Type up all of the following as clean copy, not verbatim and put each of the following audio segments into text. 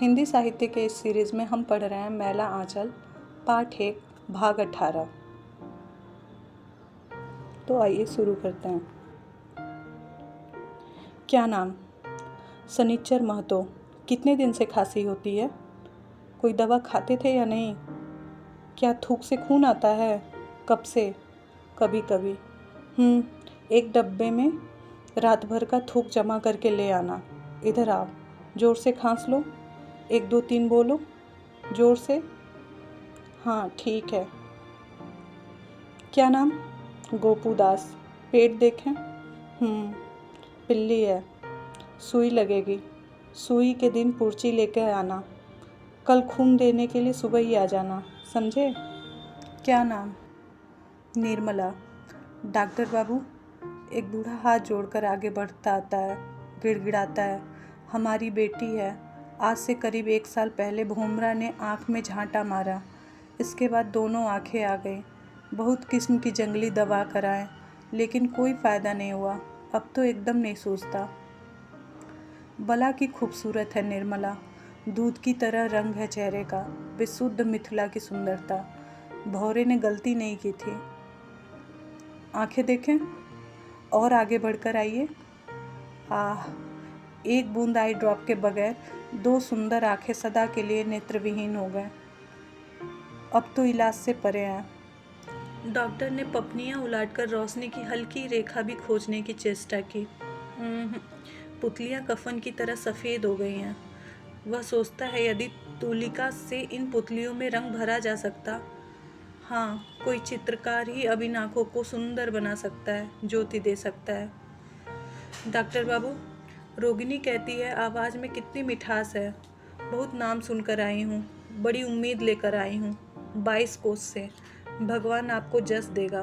हिंदी साहित्य के इस सीरीज़ में हम पढ़ रहे हैं मैला आंचल पाठ 1 भाग 18। तो आइए शुरू करते हैं। क्या नाम? सनिच्चर महतो। कितने दिन से खांसी होती है? कोई दवा खाते थे या नहीं? क्या थूक से खून आता है? कब से? कभी कभी। एक डब्बे में रात भर का थूक जमा करके ले आना। इधर आओ, जोर से खांस लो। 1 2 3 बोलो जोर से। हाँ ठीक है। क्या नाम? गोपू दास। पेट देखें। पिल्ली है। सुई लगेगी। सुई के दिन पर्ची लेकर आना। कल खून देने के लिए सुबह ही आ जाना, समझे? क्या नाम? निर्मला। डॉक्टर बाबू। एक बूढ़ा हाथ जोड़कर आगे बढ़ता आता है, गिड़गिड़ाता है। हमारी बेटी है। आज से करीब 1 साल पहले भोमरा ने आँख में झांटा मारा। इसके बाद दोनों आँखें आ गई। बहुत किस्म की जंगली दवा कराएं, लेकिन कोई फ़ायदा नहीं हुआ। अब तो एकदम नहीं सूझता। बला की खूबसूरत है निर्मला। दूध की तरह रंग है चेहरे का, विशुद्ध मिथिला की सुंदरता। भौरे ने गलती नहीं की थी। आंखें देखें और आगे बढ़कर आइए। आह, एक बूंद आई ड्रॉप के बगैर 2 सुंदर आंखें सदा के लिए नेत्रविहीन हो गए। अब तो इलाज से परे हैं। डॉक्टर ने पपनियां उलाटकर रोशनी की हल्की रेखा भी खोजने की चेष्टा की। पुतलियां कफन की तरह सफ़ेद हो गई हैं। वह सोचता है यदि तुलिका से इन पुतलियों में रंग भरा जा सकता। हाँ, कोई चित्रकार ही अब इन आँखों को सुंदर बना सकता है, ज्योति दे सकता है। डॉक्टर बाबू, रोगिणी कहती है आवाज़ में कितनी मिठास है। बहुत नाम सुनकर आई हूँ, बड़ी उम्मीद लेकर आई हूँ। 22 कोस से। भगवान आपको जस देगा।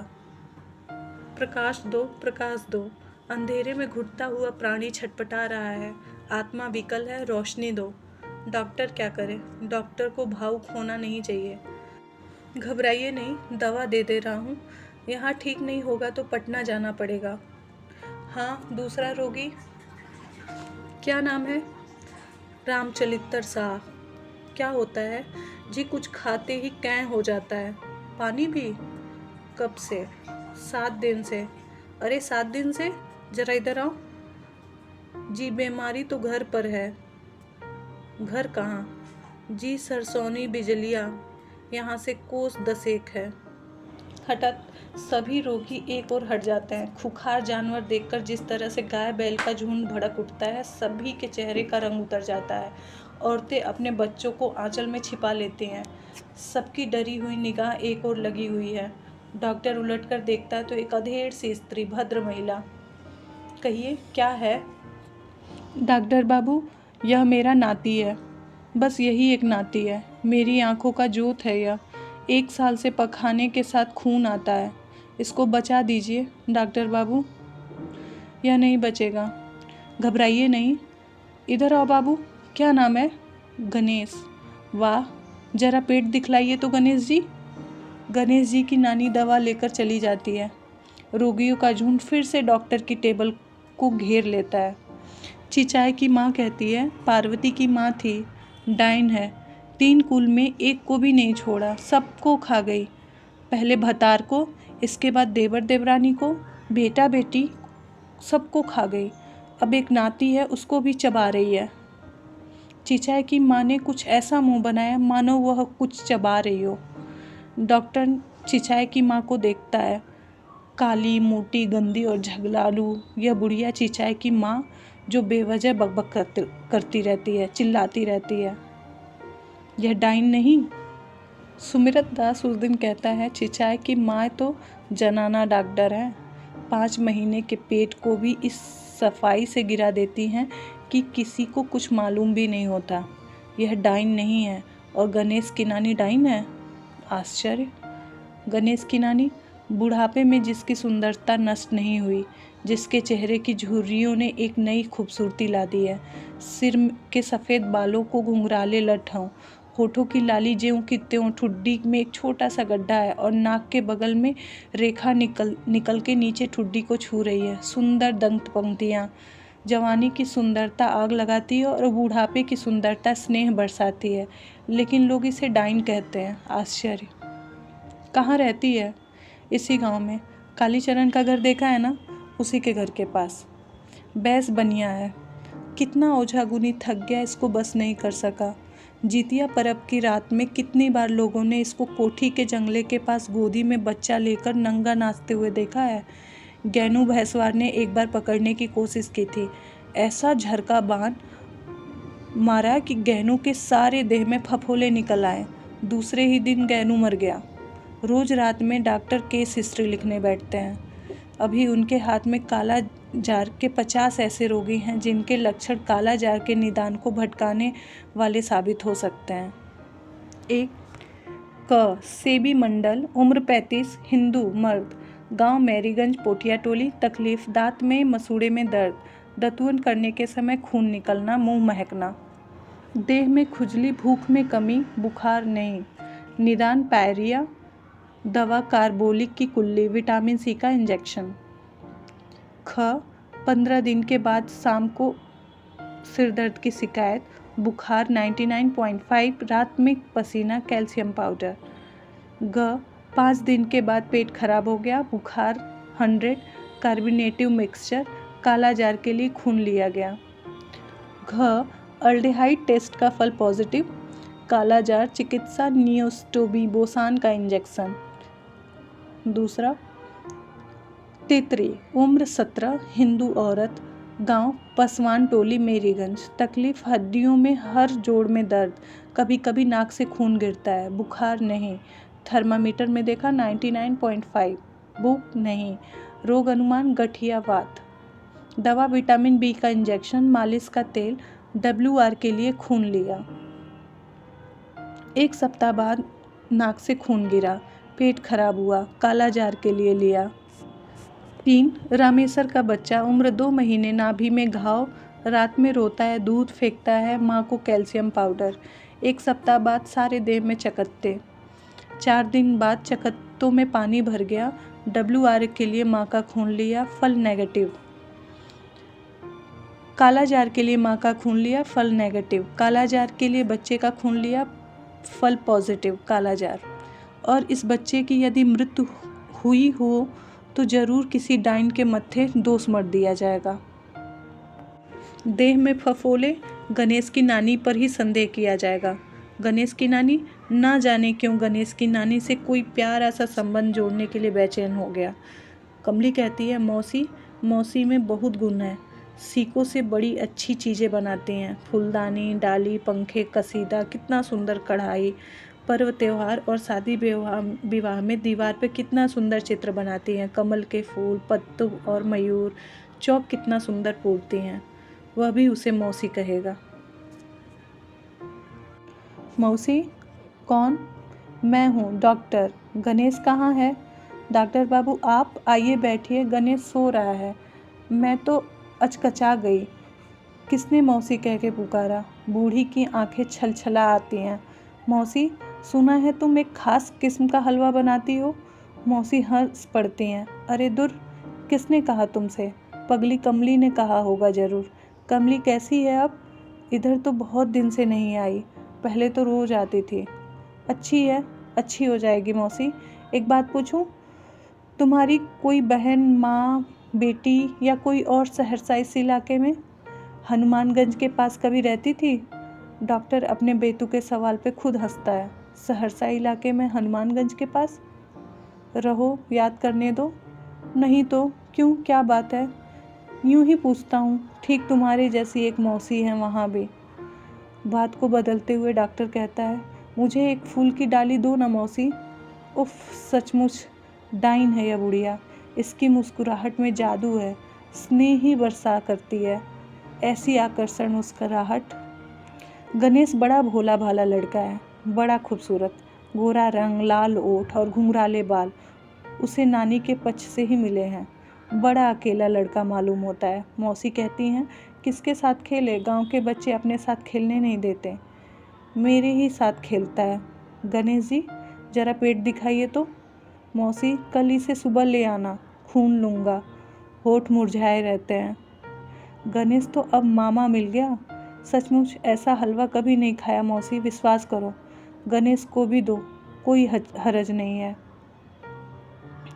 प्रकाश दो, प्रकाश दो। अंधेरे में घुटता हुआ प्राणी छटपटा रहा है। आत्मा विकल है, रोशनी दो। डॉक्टर क्या करे? डॉक्टर को भावुक होना नहीं चाहिए। घबराइए नहीं, दवा दे रहा हूँ। यहाँ ठीक नहीं होगा तो पटना जाना पड़ेगा। हाँ, दूसरा रोगी? क्या नाम है? रामचरित्र शाह। क्या होता है जी? कुछ खाते ही कैं हो जाता है। पानी भी? कब से? 7 दिन से। अरे 7 दिन से? जरा इधर आओ जी। बीमारी तो घर पर है। घर कहाँ? जी सरसोनी बिजलिया, यहाँ से कोस 10 है। हठात सभी रोगी एक और हट जाते हैं। खुखार जानवर देखकर जिस तरह से गाय बैल का झुंड भड़क उठता है, सभी के चेहरे का रंग उतर जाता है। औरतें अपने बच्चों को आंचल में छिपा लेती हैं। सबकी डरी हुई निगाह एक और लगी हुई है। डॉक्टर उलटकर देखता है तो एक अधेड़ सी स्त्री, भद्र महिला। कहिए, क्या है? डॉक्टर बाबू, यह मेरा नाती है। बस यही एक नाती है। मेरी आंखों का जोत है यह। 1 साल से पखाने के साथ खून आता है। इसको बचा दीजिए डॉक्टर बाबू। यह नहीं बचेगा। घबराइए नहीं। इधर आओ बाबू। क्या नाम है? गणेश। वाह, जरा पेट दिखलाइए तो गणेश जी। गणेश जी की नानी दवा लेकर चली जाती है। रोगियों का झुंड फिर से डॉक्टर की टेबल को घेर लेता है। चिचाई की माँ कहती है पार्वती की माँ थी, डाइन है। 3 कुल में एक को भी नहीं छोड़ा, सबको खा गई। पहले भतार को, इसके बाद देवर देवरानी को, बेटा बेटी सबको खा गई। अब एक नाती है, उसको भी चबा रही है। चिचाई की माँ ने कुछ ऐसा मुंह बनाया मानो वह कुछ चबा रही हो। डॉक्टर चिचाई की माँ को देखता है। काली, मोटी, गंदी और झगड़ालू यह बुढ़िया चिचाई की माँ, जो बेवजह बकबक करती रहती है, चिल्लाती रहती है। यह डाइन नहीं? सुमिरत दास उस दिन कहता है चिचाई की माँ तो जनाना डॉक्टर है। 5 महीने के पेट को भी इस सफाई से गिरा देती हैं कि किसी को कुछ मालूम भी नहीं होता। यह डाइन नहीं है। और गणेश की नानी डाइन है? आश्चर्य। गणेश की नानी बुढ़ापे में जिसकी सुंदरता नष्ट नहीं हुई, जिसके चेहरे की झुर्रियों ने एक नई खूबसूरती ला दी है। सिर के सफ़ेद बालों को घुंघराले लट हों, होठों की लाली ज्यों की त्यों, ठुड्डी में एक छोटा सा गड्ढा है और नाक के बगल में रेखा निकल के नीचे ठुड्डी को छू रही है। सुंदर दंत पंक्तियाँ, जवानी की सुंदरता आग लगाती है और बूढ़ापे की सुंदरता स्नेह बरसाती है, लेकिन लोग इसे डाइन कहते हैं। आश्चर्य। कहाँ रहती है? इसी गांव में। कालीचरण का घर देखा है ना, उसी के घर के पास। बैस बनिया है। कितना ओझा गुनी थक गया, इसको बस नहीं कर सका। जितिया परब की रात में कितनी बार लोगों ने इसको कोठी के जंगले के पास गोदी में बच्चा लेकर नंगा नाचते हुए देखा है। गैनू भैंसवार ने एक बार पकड़ने की कोशिश की थी। ऐसा झरका बांध मारा कि गैनू के सारे देह में फफोले निकल आए। दूसरे ही दिन गैनू मर गया। रोज रात में डॉक्टर केस हिस्ट्री लिखने बैठते हैं। अभी उनके हाथ में काला जार के 50 ऐसे रोगी हैं जिनके लक्षण काला जार के निदान को भटकाने वाले साबित हो सकते हैं। एक क सेबी मंडल, उम्र 35, हिंदू, मर्द, गांव मैरीगंज, पोटिया टोली। तकलीफ, दांत में मसूड़े में दर्द, दतुअन करने के समय खून निकलना, मुंह महकना, देह में खुजली, भूख में कमी, बुखार नहीं, निदान पायरिया, दवा कार्बोलिक की कुल्ली, विटामिन सी का इंजेक्शन। ख 15 दिन के बाद शाम को सिर दर्द की शिकायत, बुखार 99.5, रात में पसीना, कैल्शियम पाउडर। ग 5 दिन के बाद पेट खराब हो गया, बुखार 100, कार्बोनेटिव मिक्सचर, काला जार के लिए खून लिया गया। घ अल्डेहाइड टेस्ट का फल पॉजिटिव, काला जार, चिकित्सा नियोस्टोबीबोसान का इंजेक्शन। दूसरा तितरी, उम्र 17, हिंदू औरत, गांव पसवान टोली मेरीगंज। तकलीफ, हड्डियों में हर जोड़ में दर्द, कभी कभी नाक से खून गिरता है, बुखार नहीं, थर्मामीटर में देखा 99.5, भूख नहीं, रोग अनुमान गठियावात, दवा विटामिन बी का इंजेक्शन, मालिश का तेल, WR के लिए खून लिया। 1 सप्ताह बाद नाक से खून गिरा, पेट खराब हुआ, काला जार के लिए लिया। 3 रामेश्वर का बच्चा, उम्र 2 महीने, नाभि में घाव, रात में रोता है, दूध फेंकता है, माँ को कैल्शियम पाउडर। 1 सप्ताह बाद सारे देह में चकत्ते। 4 दिन बाद चकत्तों में पानी भर गया, WR के लिए माँ का खून लिया, फल नेगेटिव। काला जार के लिए माँ का खून लिया, फल नेगेटिव। काला जार के लिए बच्चे का खून लिया, फल पॉजिटिव, काला जार। और इस बच्चे की यदि मृत्यु हुई हो तो जरूर किसी डाइन के मत्थे दोष मर दिया जाएगा। देह में फफोले, गणेश की नानी पर ही संदेह किया जाएगा। गणेश की नानी, ना जाने क्यों गणेश की नानी से कोई प्यारा सा संबंध जोड़ने के लिए बेचैन हो गया। कमली कहती है, मौसी में बहुत गुण है, सीकों से बड़ी अच्छी चीज़ें बनाती हैं, फूलदानी, डाली, पंखे, कसीदा, कितना सुंदर कढ़ाई, पर्व त्योहार और शादी विवाह में दीवार पे कितना सुंदर चित्र बनाती हैं, कमल के फूल, पत्तू और मयूर, चौक कितना सुंदर पूरती हैं। वह भी उसे मौसी कहेगा। मौसी? कौन? मैं हूँ, डॉक्टर। गणेश कहाँ है? डॉक्टर बाबू आप आइए बैठिए, गणेश सो रहा है। मैं तो अचकचा गई। किसने मौसी कह के पुकारा? बूढ़ी की आंखें छलछला आती हैं। मौसी, सुना है तुम एक खास किस्म का हलवा बनाती हो। मौसी हंस पड़ती हैं। अरे दूर, किसने कहा तुमसे? पगली कमली ने कहा होगा जरूर। कमली कैसी है अब? इधर तो बहुत दिन से नहीं आई, पहले तो रोज आती थी। अच्छी है, अच्छी हो जाएगी मौसी। एक बात पूछूं, तुम्हारी कोई बहन, माँ, बेटी या कोई और सहरसा इस इलाके में, हनुमानगंज के पास कभी रहती थी? डॉक्टर अपने बेटू के सवाल पे खुद हंसता है। सहरसा इलाके में हनुमानगंज के पास? रहो, याद करने दो। नहीं तो क्यों, क्या बात है? यूं ही पूछता हूँ, ठीक तुम्हारे जैसी एक मौसी है वहाँ भी। बात को बदलते हुए डॉक्टर कहता है, मुझे एक फूल की डाली दो ना मौसी। उफ, सचमुच डाइन है यह बुढ़िया। इसकी मुस्कुराहट में जादू है, स्नेह ही बरसा करती है, ऐसी आकर्षण मुस्कुराहट। गणेश बड़ा भोला भाला लड़का है, बड़ा खूबसूरत, गोरा रंग, लाल ओठ और घुंघराले बाल। उसे नानी के पक्ष से ही मिले हैं। बड़ा अकेला लड़का मालूम होता है। मौसी कहती हैं, किसके साथ खेले? गांव के बच्चे अपने साथ खेलने नहीं देते। मेरे ही साथ खेलता है। गणेश जी, जरा पेट दिखाइए तो। मौसी, कल इसे सुबह ले आना, खून लूँगा। होठ मुरझाए रहते हैं। गणेश तो अब मामा मिल गया। सचमुच ऐसा हलवा कभी नहीं खाया मौसी, विश्वास करो। गणेश को भी दो, कोई हरज नहीं है।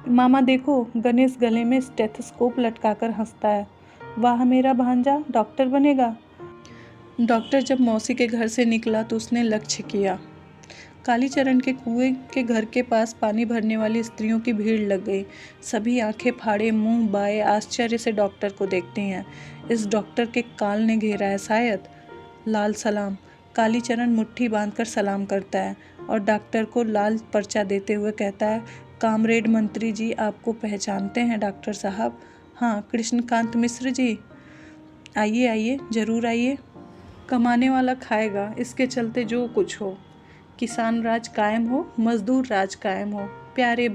मामा देखो, गणेश गले में स्टेथोस्कोप लटकाकर हंसता है। वाह मेरा भांजा डॉक्टर बनेगा। डॉक्टर जब मौसी के घर से निकला तो उसने लक्ष्य किया। कालीचरण के कुएं के घर के पास पानी भरने वाली स्त्रियों की भीड़ लग गई। सभी आंखें फाड़े मुंह बाए आश्चर्य से डॉक्टर को देखती हैं। इस डॉक्टर के काल ने घेरा है शायद। लाल सलाम। कालीचरण मुट्ठी बांधकर सलाम करता है और डॉक्टर को लाल पर्चा देते हुए कहता है, कामरेड मंत्री जी आपको पहचानते हैं डॉक्टर साहब? हाँ, कृष्णकांत मिश्र जी। आइए आइए, ज़रूर आइए। कमाने वाला खाएगा, इसके चलते जो कुछ हो। किसान राज कायम हो, मजदूर राज कायम हो। प्यारे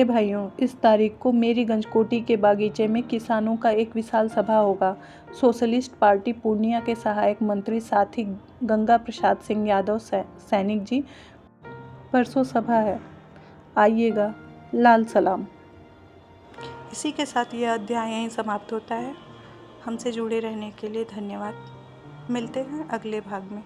भाइयों, इस तारीख को मेरी गंजकोटी के बागीचे में किसानों का एक विशाल सभा होगा। सोशलिस्ट पार्टी पूर्णिया के सहायक मंत्री साथी गंगा प्रसाद सिंह यादव सैनिक जी, परसों सभा है, आइएगा। लाल सलाम। इसी के साथ यह अध्याय यहीं समाप्त होता है। हमसे जुड़े रहने के लिए धन्यवाद। मिलते हैं अगले भाग में।